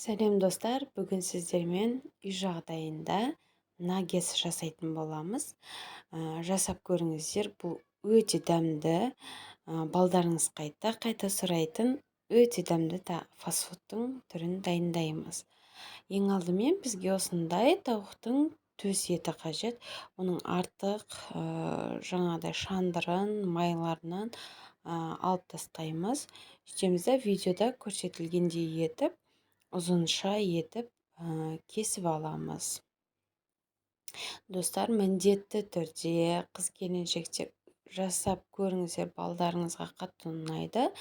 Сәлем достар, бүгін сіздермен үй жағдайында наггетс жасайтын боламыз. Жасап көріңіздер, бұл өте дәмді, балдарыңыз қайта сұрайтын өте дәмді фастфудтың түрін дайындаймыз. Ең алдымен бізге осындай тауықтың төс еті қажет. Оның артық жаңағыдай шандырын, майларынан алып тастаймыз. Сөйтеміз де видеода көрсетілгендей етіп ұзынша етіп кесіп аламыз. Достар, міндетті түрде қыз-келіншектер жасап көріңіздер, балдарыңызға қатты ұнайды.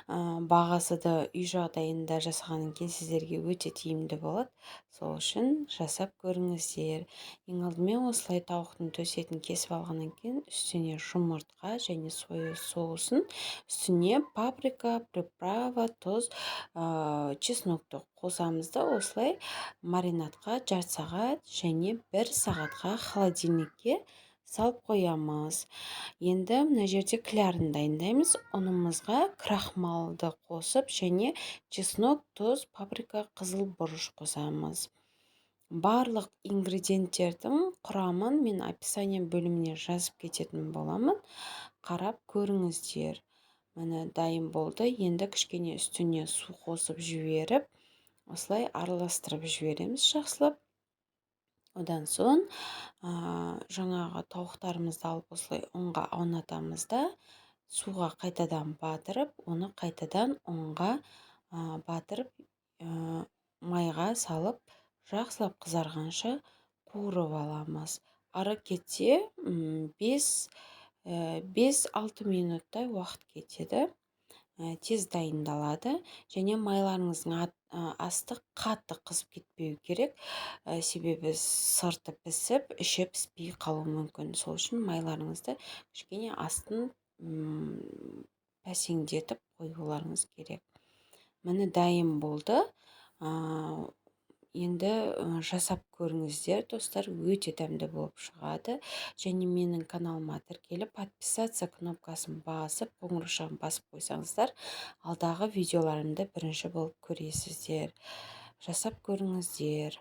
Бағасы да үй жағдайында жасағаннан кейін сіздерге өте тиімді болады. Сол үшін жасап көріңіздер. Ең алдымен осылай тауықтың төс етін кесіп алғаннан кейін үстіне жұмыртқа және соя соусын, үстіне паприка, приправа, тұз, чеснокты қосамыз да осылай маринадқа жарты сағат және 1 сағатқа холодильникке салып қоямыз. Енді мына жерде клярын дайындаймыз. Ұнымызға крахмалды қосып және чеснок, тұз, паприка, қызыл бұрыш қосамыз. Барлық ингредиенттердің құрамын мен описание бөліміне жазып кететін боламын. Қарап көріңіздер. Міне дайын болды. Енді кішкене үстіне су қосып жіберіп, осылай араластырып жібереміз жақсылап. Одан соң жаңағы тауықтарымызды алып осылай ұнға аунатамыз да суға қайтадан батырып, оны қайтадан ұнға батырып, майға салып, жақсылап қызарғанша қуырып аламыз. Ары кетсе 5-6 минуттай уақыт кетеді. Тез дайындалады және майларыңыздың асты қатты қызып кетпеу керек. Себебі сырты пісіп, іші піспей қалуы мүмкін. Сол үшін майларыңызды кішкене астын пәсеңдетіп қоюларыңыз керек. Міне дайын болды. Енді жасап көріңіздер, достар, өте дәмді болып шығады. Және менің каналыма тіркеліп, подписаться кнопкасын басып, қоңырауын басып қойсаңыздар, алдағы видеоларымды бірінші болып көресіздер. Жасап көріңіздер.